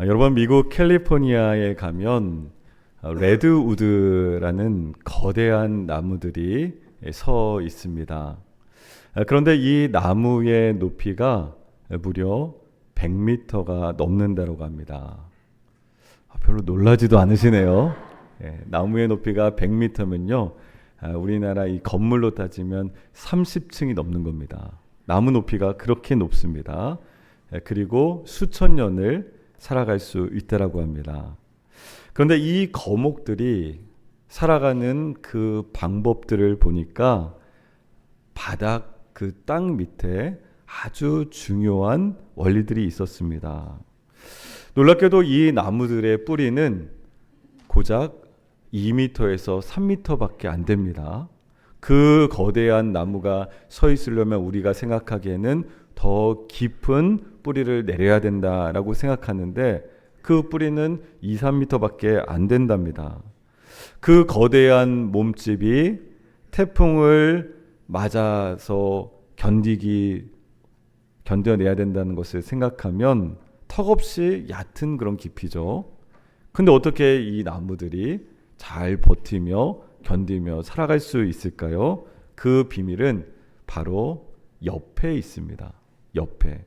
여러분 미국 캘리포니아에 가면 레드우드라는 거대한 나무들이 서 있습니다. 그런데 이 나무의 높이가 무려 100m가 넘는다고 합니다. 별로 놀라지도 않으시네요. 나무의 높이가 100m면요. 우리나라 이 건물로 따지면 30층이 넘는 겁니다. 나무 높이가 그렇게 높습니다. 그리고 수천 년을 살아갈 수 있다라고 합니다. 그런데 이 거목들이 살아가는 그 방법들을 보니까 바닥 그 땅 밑에 아주 중요한 원리들이 있었습니다. 놀랍게도 이 나무들의 뿌리는 고작 2m에서 3m밖에 안 됩니다. 그 거대한 나무가 서 있으려면 우리가 생각하기에는 더 깊은 뿌리를 내려야 된다라고 생각하는데 그 뿌리는 2, 3m밖에 안 된답니다. 그 거대한 몸집이 태풍을 맞아서 견뎌내야 된다는 것을 생각하면 턱없이 얕은 그런 깊이죠. 근데 어떻게 이 나무들이 잘 버티며 견디며 살아갈 수 있을까요? 그 비밀은 바로 옆에 있습니다. 옆에.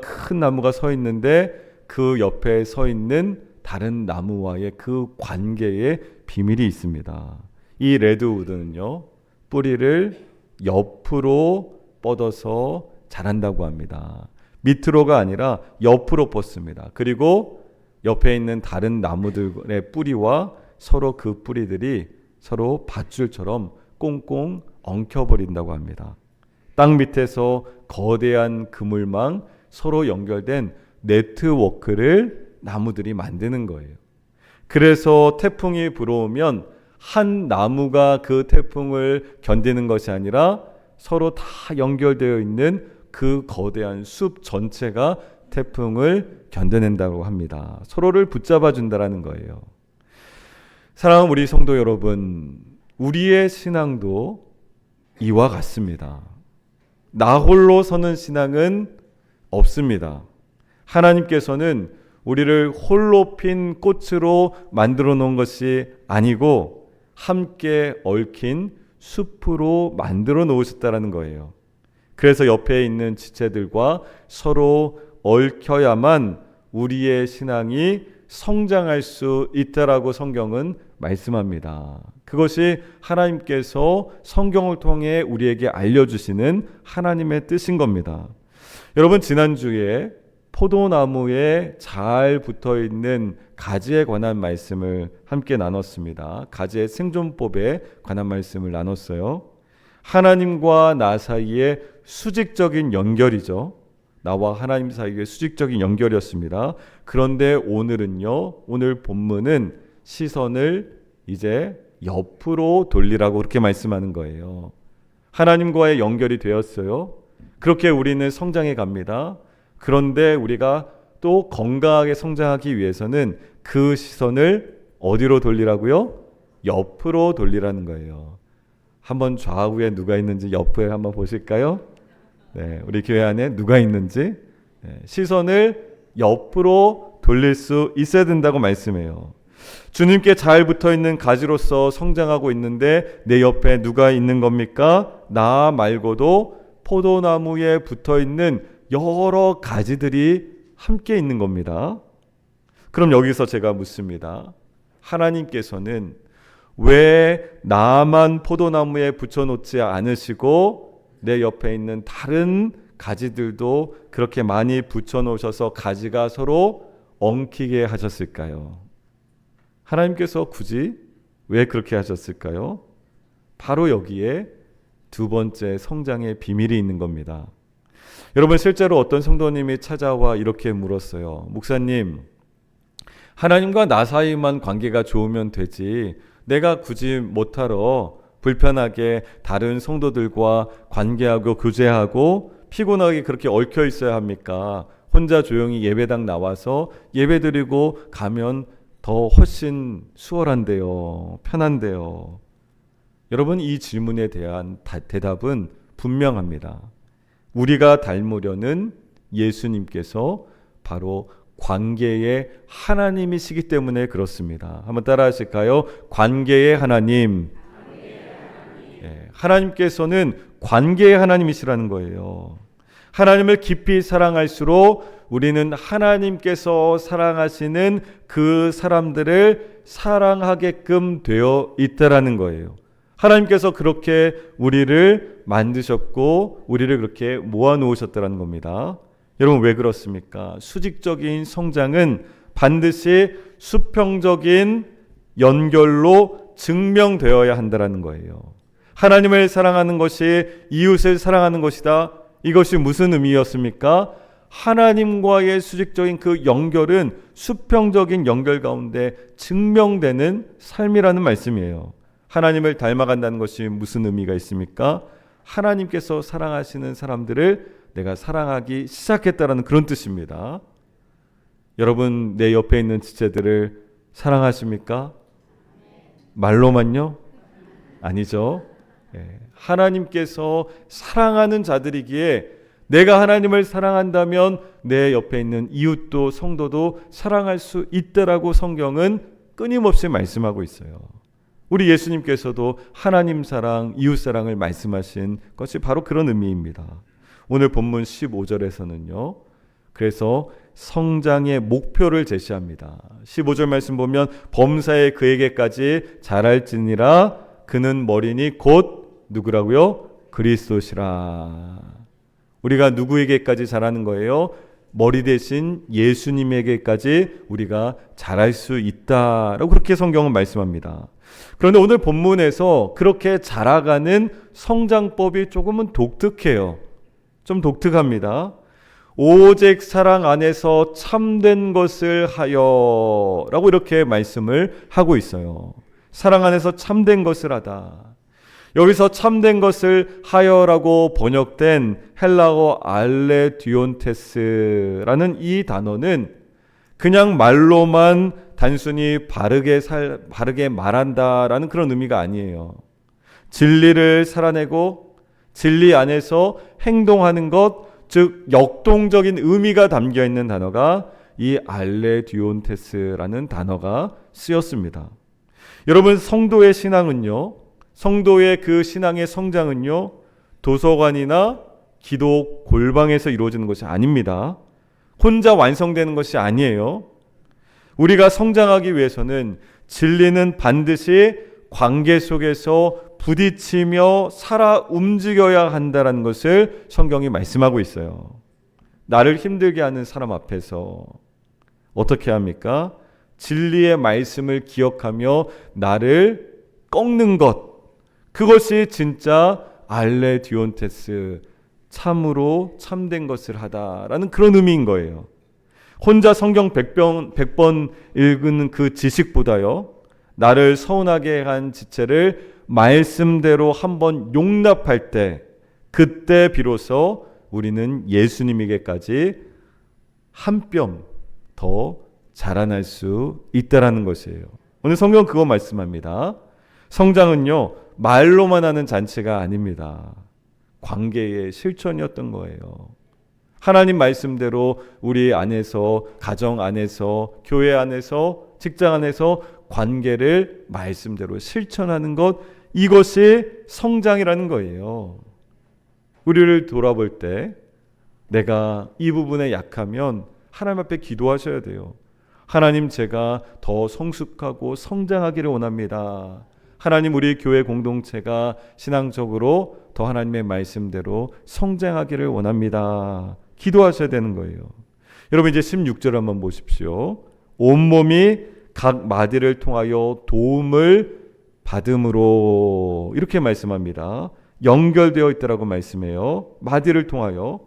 큰 나무가 서 있는데 그 옆에 서 있는 다른 나무와의 그 관계에 비밀이 있습니다. 이 레드우드는요, 뿌리를 옆으로 뻗어서 자란다고 합니다. 밑으로가 아니라 옆으로 뻗습니다. 그리고 옆에 있는 다른 나무들의 뿌리와 서로 그 뿌리들이 서로 밧줄처럼 꽁꽁 엉켜버린다고 합니다. 땅 밑에서 거대한 그물망, 서로 연결된 네트워크를 나무들이 만드는 거예요. 그래서 태풍이 불어오면 한 나무가 그 태풍을 견디는 것이 아니라 서로 다 연결되어 있는 그 거대한 숲 전체가 태풍을 견뎌낸다고 합니다. 서로를 붙잡아 준다라는 거예요. 사랑하는 우리 성도 여러분, 우리의 신앙도 이와 같습니다. 나 홀로 서는 신앙은 없습니다. 하나님께서는 우리를 홀로 핀 꽃으로 만들어 놓은 것이 아니고 함께 얽힌 숲으로 만들어 놓으셨다는 거예요. 그래서 옆에 있는 지체들과 서로 얽혀야만 우리의 신앙이 성장할 수 있다라고 성경은 말씀합니다. 그것이 하나님께서 성경을 통해 우리에게 알려주시는 하나님의 뜻인 겁니다. 여러분, 지난주에 포도나무에 잘 붙어있는 가지에 관한 말씀을 함께 나눴습니다. 가지의 생존법에 관한 말씀을 나눴어요. 하나님과 나 사이의 수직적인 연결이죠. 나와 하나님 사이의 수직적인 연결이었습니다. 그런데 오늘 본문은 시선을 이제 옆으로 돌리라고 그렇게 말씀하는 거예요. 하나님과의 연결이 되었어요. 그렇게 우리는 성장해 갑니다. 그런데 우리가 또 건강하게 성장하기 위해서는 그 시선을 어디로 돌리라고요? 옆으로 돌리라는 거예요. 한번 좌우에 누가 있는지 옆에 한번 보실까요? 네, 우리 교회 안에 누가 있는지 시선을 옆으로 돌릴 수 있어야 된다고 말씀해요. 주님께 잘 붙어있는 가지로서 성장하고 있는데 내 옆에 누가 있는 겁니까? 나 말고도 포도나무에 붙어있는 여러 가지들이 함께 있는 겁니다. 그럼 여기서 제가 묻습니다. 하나님께서는 왜 나만 포도나무에 붙여놓지 않으시고 내 옆에 있는 다른 가지들도 그렇게 많이 붙여놓으셔서 가지가 서로 엉키게 하셨을까요? 하나님께서 굳이 왜 그렇게 하셨을까요? 바로 여기에 두 번째 성장의 비밀이 있는 겁니다. 여러분, 실제로 어떤 성도님이 찾아와 이렇게 물었어요. 목사님, 하나님과 나 사이만 관계가 좋으면 되지 내가 굳이 못하러 불편하게 다른 성도들과 관계하고 교제하고 피곤하게 그렇게 얽혀 있어야 합니까? 혼자 조용히 예배당 나와서 예배드리고 가면 더 훨씬 수월한데요. 편한데요. 여러분, 이 질문에 대한 대답은 분명합니다. 우리가 닮으려는 예수님께서 바로 관계의 하나님이시기 때문에 그렇습니다. 한번 따라 하실까요? 관계의 하나님. 하나님께서는 관계의 하나님이시라는 거예요. 하나님을 깊이 사랑할수록 우리는 하나님께서 사랑하시는 그 사람들을 사랑하게끔 되어 있다라는 거예요. 하나님께서 그렇게 우리를 만드셨고 우리를 그렇게 모아놓으셨다는 겁니다. 여러분 왜 그렇습니까? 수직적인 성장은 반드시 수평적인 연결로 증명되어야 한다는 거예요. 하나님을 사랑하는 것이 이웃을 사랑하는 것이다. 이것이 무슨 의미였습니까? 하나님과의 수직적인 그 연결은 수평적인 연결 가운데 증명되는 삶이라는 말씀이에요. 하나님을 닮아간다는 것이 무슨 의미가 있습니까? 하나님께서 사랑하시는 사람들을 내가 사랑하기 시작했다라는 그런 뜻입니다. 여러분 내 옆에 있는 지체들을 사랑하십니까? 말로만요? 아니죠. 하나님께서 사랑하는 자들이기에 내가 하나님을 사랑한다면 내 옆에 있는 이웃도 성도도 사랑할 수 있다라고 성경은 끊임없이 말씀하고 있어요. 우리 예수님께서도 하나님 사랑, 이웃 사랑을 말씀하신 것이 바로 그런 의미입니다. 오늘 본문 15절에서는요. 그래서 성장의 목표를 제시합니다. 15절 말씀 보면 범사에 그에게까지 자랄지니라 그는 머리니 곧 누구라고요? 그리스도시라. 우리가 누구에게까지 자라는 거예요? 머리 대신 예수님에게까지 우리가 자랄 수 있다라고 그렇게 성경은 말씀합니다. 그런데 오늘 본문에서 그렇게 자라가는 성장법이 조금은 독특해요. 좀 독특합니다. 오직 사랑 안에서 참된 것을 하여 라고 이렇게 말씀을 하고 있어요. 사랑 안에서 참된 것을 하다. 여기서 참된 것을 하여라고 번역된 헬라어 알레디온테스라는 이 단어는 그냥 말로만 단순히 바르게 말한다라는 그런 의미가 아니에요. 진리를 살아내고 진리 안에서 행동하는 것, 즉 역동적인 의미가 담겨 있는 단어가 이 알레디온테스라는 단어가 쓰였습니다. 여러분 성도의 신앙은요, 성도의 그 신앙의 성장은요, 도서관이나 기도 골방에서 이루어지는 것이 아닙니다. 혼자 완성되는 것이 아니에요. 우리가 성장하기 위해서는 진리는 반드시 관계 속에서 부딪히며 살아 움직여야 한다는 것을 성경이 말씀하고 있어요. 나를 힘들게 하는 사람 앞에서 어떻게 합니까? 진리의 말씀을 기억하며 나를 꺾는 것, 그것이 진짜 알레디온테스, 참으로 참된 것을 하다라는 그런 의미인 거예요. 혼자 성경 100번 읽는 그 지식보다요, 나를 서운하게 한 지체를 말씀대로 한번 용납할 때, 그때 비로소 우리는 예수님에게까지 한 뼘 더 자라날 수 있다라는 것이에요. 오늘 성경은 그거 말씀합니다. 성장은요, 말로만 하는 잔치가 아닙니다. 관계의 실천이었던 거예요. 하나님 말씀대로 우리 안에서, 가정 안에서, 교회 안에서, 직장 안에서 관계를 말씀대로 실천하는 것, 이것이 성장이라는 거예요. 우리를 돌아볼 때 내가 이 부분에 약하면 하나님 앞에 기도하셔야 돼요. 하나님, 제가 더 성숙하고 성장하기를 원합니다. 하나님, 우리 교회 공동체가 신앙적으로 더 하나님의 말씀대로 성장하기를 원합니다. 기도하셔야 되는 거예요. 여러분 이제 16절 한번 보십시오. 온몸이 각 마디를 통하여 도움을 받음으로, 이렇게 말씀합니다. 연결되어 있다라고 말씀해요. 마디를 통하여.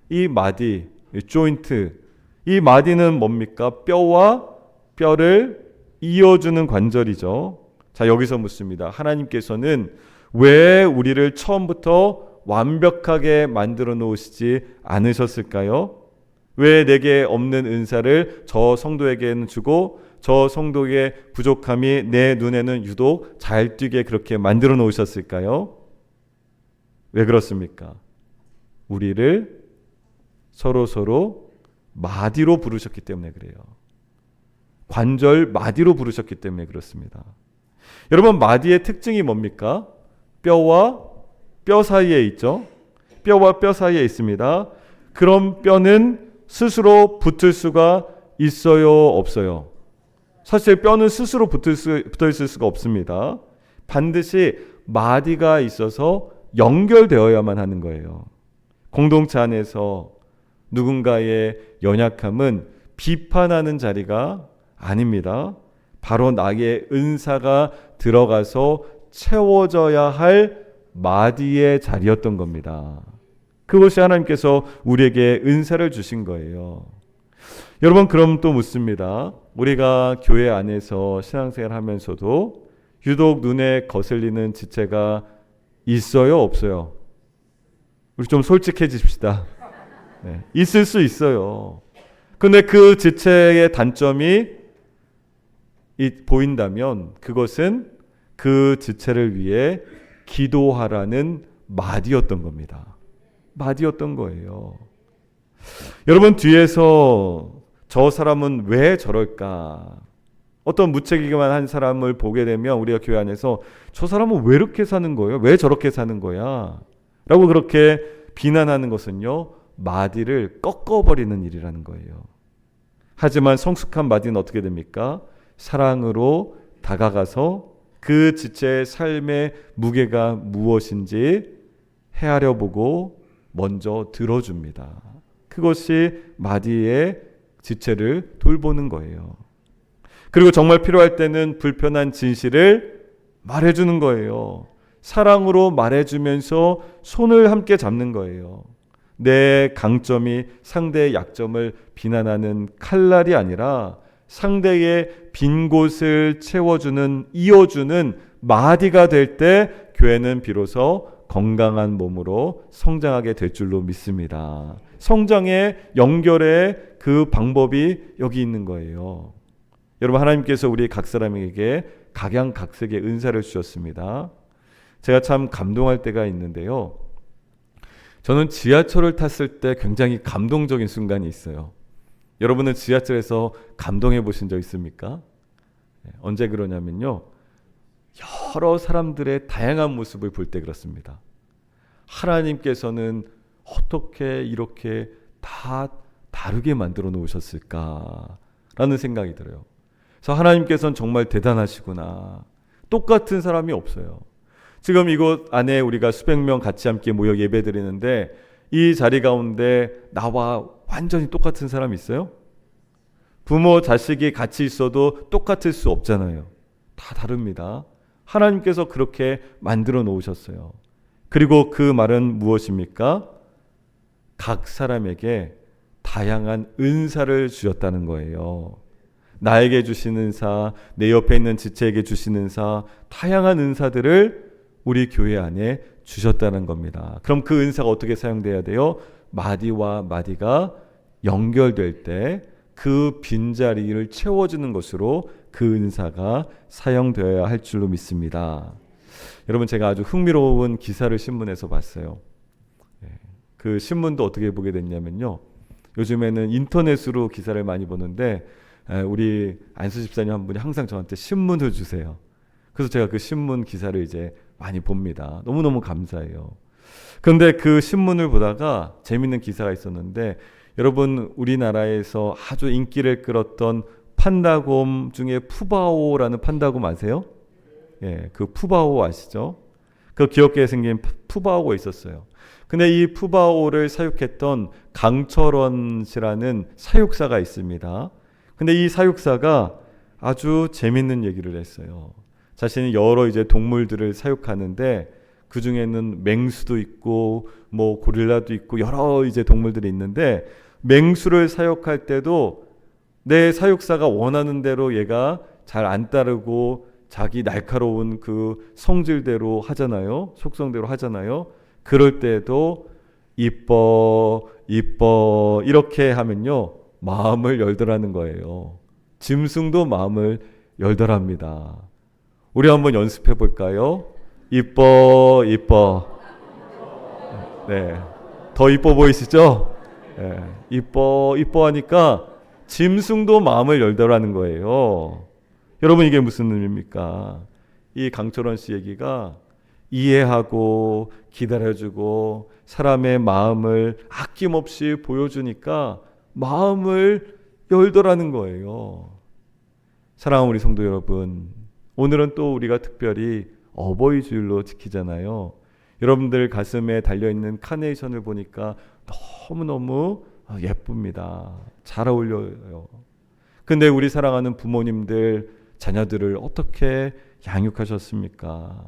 이 마디, 조인트, 이 마디는 뭡니까? 뼈와 뼈를 이어주는 관절이죠. 자, 여기서 묻습니다. 하나님께서는 왜 우리를 처음부터 완벽하게 만들어 놓으시지 않으셨을까요? 왜 내게 없는 은사를 저 성도에게는 주고 저 성도의 부족함이 내 눈에는 유독 잘 띄게 그렇게 만들어 놓으셨을까요? 왜 그렇습니까? 우리를 서로 마디로 부르셨기 때문에 그래요. 관절 마디로 부르셨기 때문에 그렇습니다. 여러분, 마디의 특징이 뭡니까? 뼈와 뼈 사이에 있죠. 뼈와 뼈 사이에 있습니다. 그럼 뼈는 스스로 붙을 수가 있어요, 없어요? 사실 뼈는 스스로 붙어 있을 수가 없습니다. 반드시 마디가 있어서 연결되어야만 하는 거예요. 공동체 안에서 누군가의 연약함은 비판하는 자리가 아닙니다. 바로 나의 은사가 들어가서 채워져야 할 마디의 자리였던 겁니다. 그것이 하나님께서 우리에게 은사를 주신 거예요. 여러분, 그럼 또 묻습니다. 우리가 교회 안에서 신앙생활 하면서도 유독 눈에 거슬리는 지체가 있어요, 없어요? 우리 좀 솔직해집시다. 네, 있을 수 있어요. 근데 그 지체의 단점이 보인다면 그것은 그 지체를 위해 기도하라는 마디였던 겁니다. 마디였던 거예요. 여러분, 뒤에서 저 사람은 왜 저럴까? 어떤 무책임한 한 사람을 보게 되면 우리가 교회 안에서 저 사람은 왜 이렇게 사는 거예요? 왜 저렇게 사는 거야? 라고 그렇게 비난하는 것은요, 마디를 꺾어버리는 일이라는 거예요. 하지만 성숙한 마디는 어떻게 됩니까? 사랑으로 다가가서 그 지체의 삶의 무게가 무엇인지 헤아려 보고 먼저 들어줍니다. 그것이 마디의 지체를 돌보는 거예요. 그리고 정말 필요할 때는 불편한 진실을 말해주는 거예요. 사랑으로 말해주면서 손을 함께 잡는 거예요. 내 강점이 상대의 약점을 비난하는 칼날이 아니라 상대의 빈 곳을 채워주는, 이어주는 마디가 될 때 교회는 비로소 건강한 몸으로 성장하게 될 줄로 믿습니다. 성장의 연결의 그 방법이 여기 있는 거예요. 여러분, 하나님께서 우리 각 사람에게 각양각색의 은사를 주셨습니다. 제가 참 감동할 때가 있는데요. 저는 지하철을 탔을 때 굉장히 감동적인 순간이 있어요. 여러분은 지하철에서 감동해 보신 적 있습니까? 언제 그러냐면요, 여러 사람들의 다양한 모습을 볼 때 그렇습니다. 하나님께서는 어떻게 이렇게 다 다르게 만들어 놓으셨을까라는 생각이 들어요. 그래서 하나님께서는 정말 대단하시구나. 똑같은 사람이 없어요. 지금 이곳 안에 우리가 수백 명 같이 함께 모여 예배드리는데 이 자리 가운데 나와 완전히 똑같은 사람 있어요? 부모, 자식이 같이 있어도 똑같을 수 없잖아요. 다 다릅니다. 하나님께서 그렇게 만들어 놓으셨어요. 그리고 그 말은 무엇입니까? 각 사람에게 다양한 은사를 주셨다는 거예요. 나에게 주신 은사, 내 옆에 있는 지체에게 주신 은사, 다양한 은사들을 우리 교회 안에 주셨다는 겁니다. 그럼 그 은사가 어떻게 사용돼야 돼요? 마디와 마디가 연결될 때 그 빈자리를 채워주는 것으로 그 은사가 사용되어야 할 줄로 믿습니다. 여러분, 제가 아주 흥미로운 기사를 신문에서 봤어요. 그 신문도 어떻게 보게 됐냐면요, 요즘에는 인터넷으로 기사를 많이 보는데 우리 안수 집사님 한 분이 항상 저한테 신문을 주세요. 그래서 제가 그 신문 기사를 이제 많이 봅니다. 너무너무 감사해요. 그런데 그 신문을 보다가 재밌는 기사가 있었는데, 여러분, 우리나라에서 아주 인기를 끌었던 판다곰 중에 푸바오라는 판다곰 아세요? 예, 그 푸바오 아시죠? 그 귀엽게 생긴 푸바오가 있었어요. 근데 이 푸바오를 사육했던 강철원 씨라는 사육사가 있습니다. 근데 이 사육사가 아주 재밌는 얘기를 했어요. 자신이 여러 이제 동물들을 사육하는데 그 중에는 맹수도 있고 뭐 고릴라도 있고 여러 이제 동물들이 있는데, 맹수를 사육할 때도 내 사육사가 원하는 대로 얘가 잘 안 따르고 자기 날카로운 그 성질대로 하잖아요. 속성대로 하잖아요. 그럴 때도 이뻐 이렇게 하면요, 마음을 열더라는 거예요. 짐승도 마음을 열더랍니다. 우리 한번 연습해 볼까요? 이뻐. 네, 더 이뻐 보이시죠? 이뻐하니까 짐승도 마음을 열더라는 거예요. 여러분 이게 무슨 의미입니까? 이 강철원 씨 얘기가 이해하고 기다려주고 사람의 마음을 아낌없이 보여주니까 마음을 열더라는 거예요. 사랑하는 우리 성도 여러분, 오늘은 또 우리가 특별히 어버이 주일로 지키잖아요. 여러분들 가슴에 달려있는 카네이션을 보니까 너무너무 예쁩니다. 잘 어울려요. 근데 우리 사랑하는 부모님들, 자녀들을 어떻게 양육하셨습니까?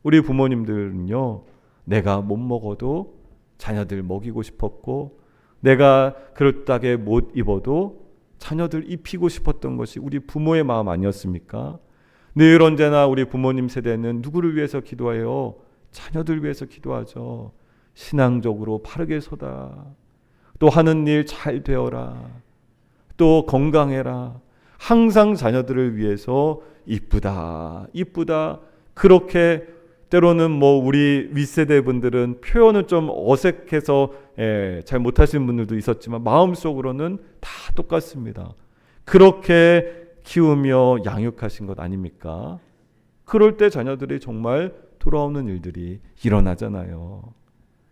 우리 부모님들은요, 내가 못 먹어도 자녀들 먹이고 싶었고, 내가 그럴듯하게 못 입어도 자녀들 입히고 싶었던 것이 우리 부모의 마음 아니었습니까? 늘 언제나 우리 부모님 세대는 누구를 위해서 기도해요? 자녀들 위해서 기도하죠. 신앙적으로 바르게 서다. 또 하는 일 잘 되어라. 또 건강해라. 항상 자녀들을 위해서 이쁘다. 그렇게 때로는 우리 윗세대 분들은 표현은 좀 어색해서 잘 못하시는 분들도 있었지만 마음속으로는 다 똑같습니다. 그렇게 키우며 양육하신 것 아닙니까? 그럴 때 자녀들이 정말 돌아오는 일들이 일어나잖아요.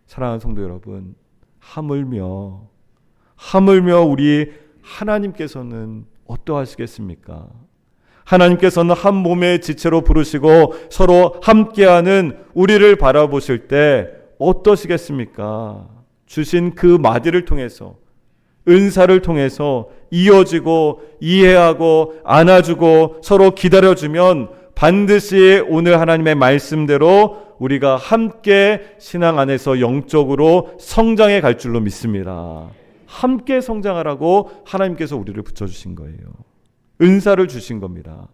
사랑하는 성도 여러분, 하물며 우리 하나님께서는 어떠하시겠습니까? 하나님께서는 한 몸의 지체로 부르시고 서로 함께하는 우리를 바라보실 때 어떠시겠습니까? 주신 그 마디를 통해서, 은사를 통해서 이어지고 이해하고 안아주고 서로 기다려주면 반드시 오늘 하나님의 말씀대로 우리가 함께 신앙 안에서 영적으로 성장해 갈 줄로 믿습니다. 함께 성장하라고 하나님께서 우리를 붙여주신 거예요. 은사를 주신 겁니다.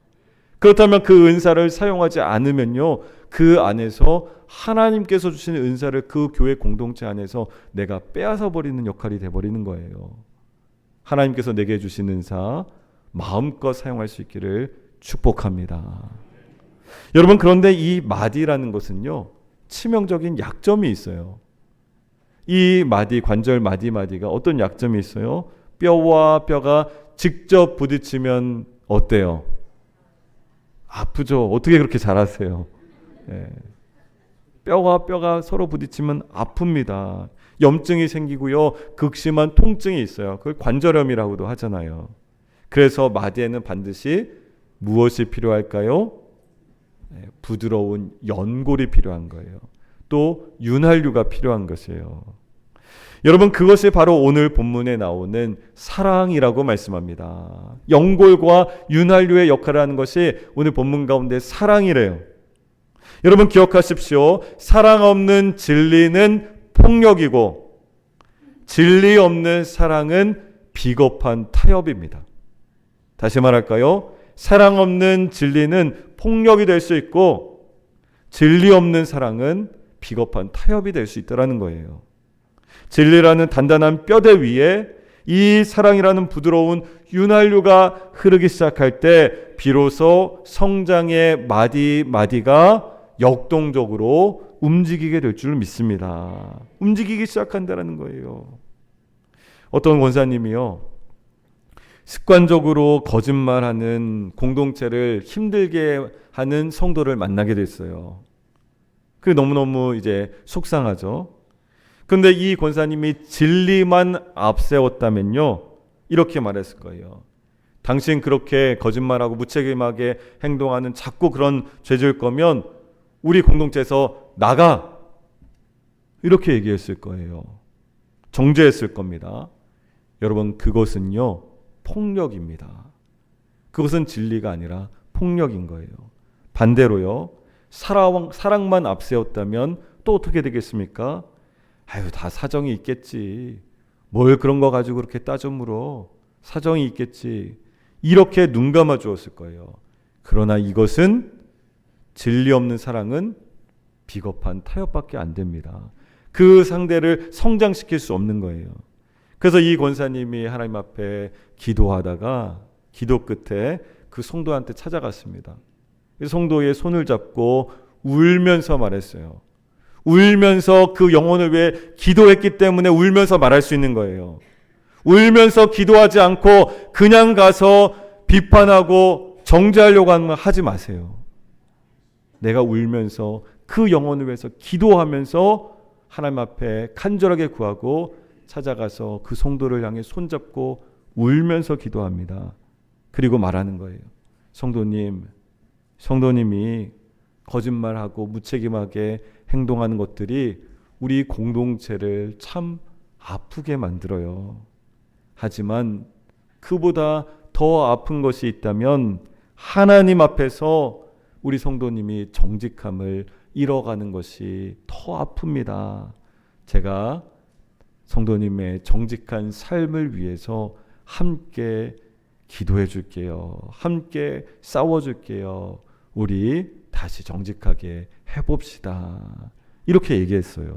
그렇다면 그 은사를 사용하지 않으면요, 그 안에서 하나님께서 주신 은사를 그 교회 공동체 안에서 내가 빼앗아 버리는 역할이 돼버리는 거예요. 하나님께서 내게 주신 은사 마음껏 사용할 수 있기를 축복합니다. 여러분, 그런데 이 마디라는 것은요, 치명적인 약점이 있어요. 이 마디, 관절 마디가 어떤 약점이 있어요? 뼈와 뼈가 직접 부딪히면 어때요? 아프죠. 어떻게 그렇게 잘하세요? 뼈와 뼈가 서로 부딪히면 아픕니다. 염증이 생기고요, 극심한 통증이 있어요. 그걸 관절염이라고도 하잖아요. 그래서 마디에는 반드시 무엇이 필요할까요? 부드러운 연골이 필요한 거예요. 또 윤활유가 필요한 것이에요. 여러분, 그것이 바로 오늘 본문에 나오는 사랑이라고 말씀합니다. 연골과 윤활유의 역할을 하는 것이 오늘 본문 가운데 사랑이래요. 여러분 기억하십시오. 사랑 없는 진리는 폭력이고 진리 없는 사랑은 비겁한 타협입니다. 다시 말할까요? 사랑 없는 진리는 폭력이 될 수 있고 진리 없는 사랑은 비겁한 타협이 될 수 있다는 거예요. 진리라는 단단한 뼈대 위에 이 사랑이라는 부드러운 윤활유가 흐르기 시작할 때 비로소 성장의 마디가 역동적으로 움직이게 될 줄 믿습니다. 움직이기 시작한다는 거예요. 어떤 원사님이요, 습관적으로 거짓말하는 공동체를 힘들게 하는 성도를 만나게 됐어요. 그게 너무너무 이제 속상하죠. 근데 이 권사님이 진리만 앞세웠다면요, 이렇게 말했을 거예요. 당신 그렇게 거짓말하고 무책임하게 행동하는 자꾸 그런 죄질 거면 우리 공동체에서 나가! 이렇게 얘기했을 거예요. 정죄했을 겁니다. 여러분, 그것은요, 폭력입니다. 그것은 진리가 아니라 폭력인 거예요. 반대로요, 사랑만 앞세웠다면 또 어떻게 되겠습니까? 아유, 다 사정이 있겠지. 뭘 그런 거 가지고 그렇게 따져 물어. 사정이 있겠지. 이렇게 눈 감아 주었을 거예요. 그러나 이것은 진리 없는 사랑은 비겁한 타협밖에 안 됩니다. 그 상대를 성장시킬 수 없는 거예요. 그래서 이 권사님이 하나님 앞에 기도하다가 기도 끝에 그 성도한테 찾아갔습니다. 성도의 손을 잡고 울면서 말했어요. 울면서 그 영혼을 위해 기도했기 때문에 울면서 말할 수 있는 거예요. 울면서 기도하지 않고 그냥 가서 비판하고 정죄하려고 하지 마세요. 내가 울면서 그 영혼을 위해서 기도하면서 하나님 앞에 간절하게 구하고 찾아가서 그 성도를 향해 손잡고 울면서 기도합니다. 그리고 말하는 거예요. 성도님이 거짓말하고 무책임하게 행동하는 것들이 우리 공동체를 참 아프게 만들어요. 하지만 그보다 더 아픈 것이 있다면 하나님 앞에서 우리 성도님이 정직함을 잃어가는 것이 더 아픕니다. 제가 성도님의 정직한 삶을 위해서 함께 기도해 줄게요. 함께 싸워 줄게요. 우리 다시 정직하게 해봅시다. 이렇게 얘기했어요.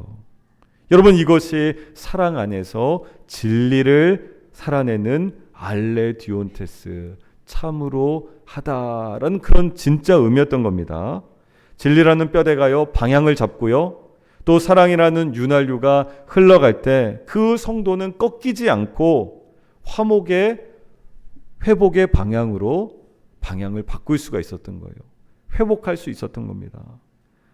여러분, 이것이 사랑 안에서 진리를 살아내는 알레디온테스, 참으로 하다라는 그런 진짜 의미였던 겁니다. 진리라는 뼈대가요 방향을 잡고요, 또 사랑이라는 윤활유가 흘러갈 때 그 성도는 꺾이지 않고 회복의 방향으로 방향을 바꿀 수가 있었던 거예요. 회복할 수 있었던 겁니다.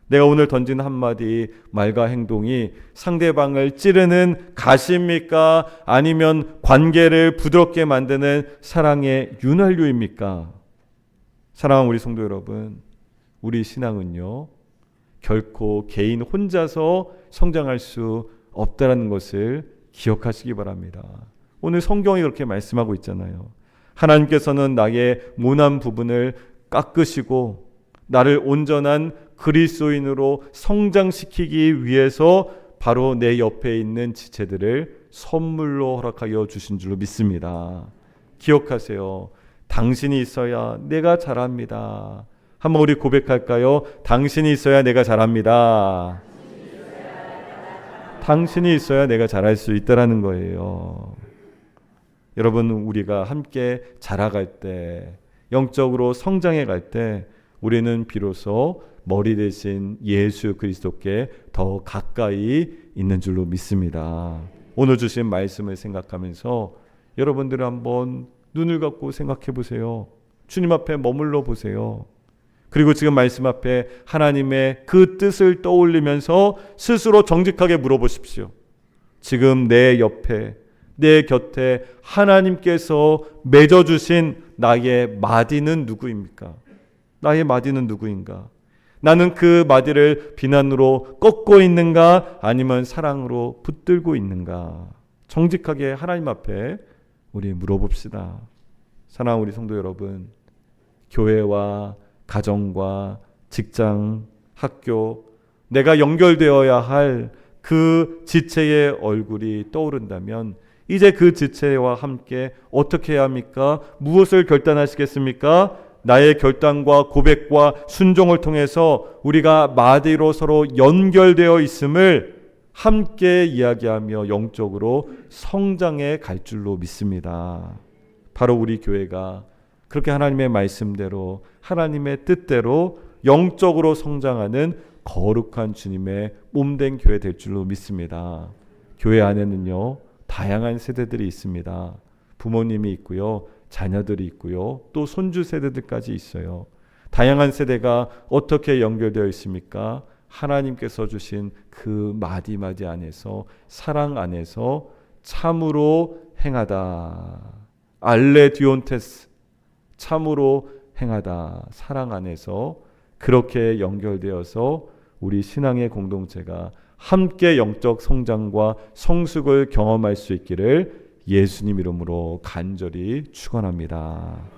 내가 오늘 던진 한마디 말과 행동이 상대방을 찌르는 가시입니까? 아니면 관계를 부드럽게 만드는 사랑의 윤활유입니까? 사랑하는 우리 성도 여러분, 우리 신앙은요 결코 개인 혼자서 성장할 수 없다는 것을 기억하시기 바랍니다. 오늘 성경이 그렇게 말씀하고 있잖아요. 하나님께서는 나의 모난 부분을 깎으시고 나를 온전한 그리스도인으로 성장시키기 위해서 바로 내 옆에 있는 지체들을 선물로 허락하여 주신 줄로 믿습니다. 기억하세요. 당신이 있어야 내가 잘합니다. 한번 우리 고백할까요? 당신이 있어야 내가 잘합니다. 당신이 있어야 내가 잘할 수 있다라는 거예요. 여러분, 우리가 함께 자라갈 때, 영적으로 성장해 갈 때 우리는 비로소 머리 대신 예수 그리스도께 더 가까이 있는 줄로 믿습니다. 오늘 주신 말씀을 생각하면서 여러분들은 한번 눈을 감고 생각해 보세요. 주님 앞에 머물러 보세요. 그리고 지금 말씀 앞에 하나님의 그 뜻을 떠올리면서 스스로 정직하게 물어보십시오. 지금 내 옆에, 내 곁에 하나님께서 맺어주신 나의 마디는 누구입니까? 나의 마디는 누구인가? 나는 그 마디를 비난으로 꺾고 있는가? 아니면 사랑으로 붙들고 있는가? 정직하게 하나님 앞에 우리 물어봅시다. 사랑하는 우리 성도 여러분, 교회와 가정과 직장, 학교, 내가 연결되어야 할 그 지체의 얼굴이 떠오른다면 이제 그 지체와 함께 어떻게 해야 합니까? 무엇을 결단하시겠습니까? 나의 결단과 고백과 순종을 통해서 우리가 마디로 서로 연결되어 있음을 함께 이야기하며 영적으로 성장해 갈 줄로 믿습니다. 바로 우리 교회가 그렇게 하나님의 말씀대로 하나님의 뜻대로 영적으로 성장하는 거룩한 주님의 몸된 교회 될 줄로 믿습니다. 교회 안에는요 다양한 세대들이 있습니다. 부모님이 있고요, 자녀들이 있고요, 또 손주 세대들까지 있어요. 다양한 세대가 어떻게 연결되어 있습니까? 하나님께서 주신 그 마디마디 안에서, 사랑 안에서 참으로 행하다. 알레디온테스, 참으로 행하다. 사랑 안에서 그렇게 연결되어서 우리 신앙의 공동체가 함께 영적 성장과 성숙을 경험할 수 있기를 예수님 이름으로 간절히 축원합니다.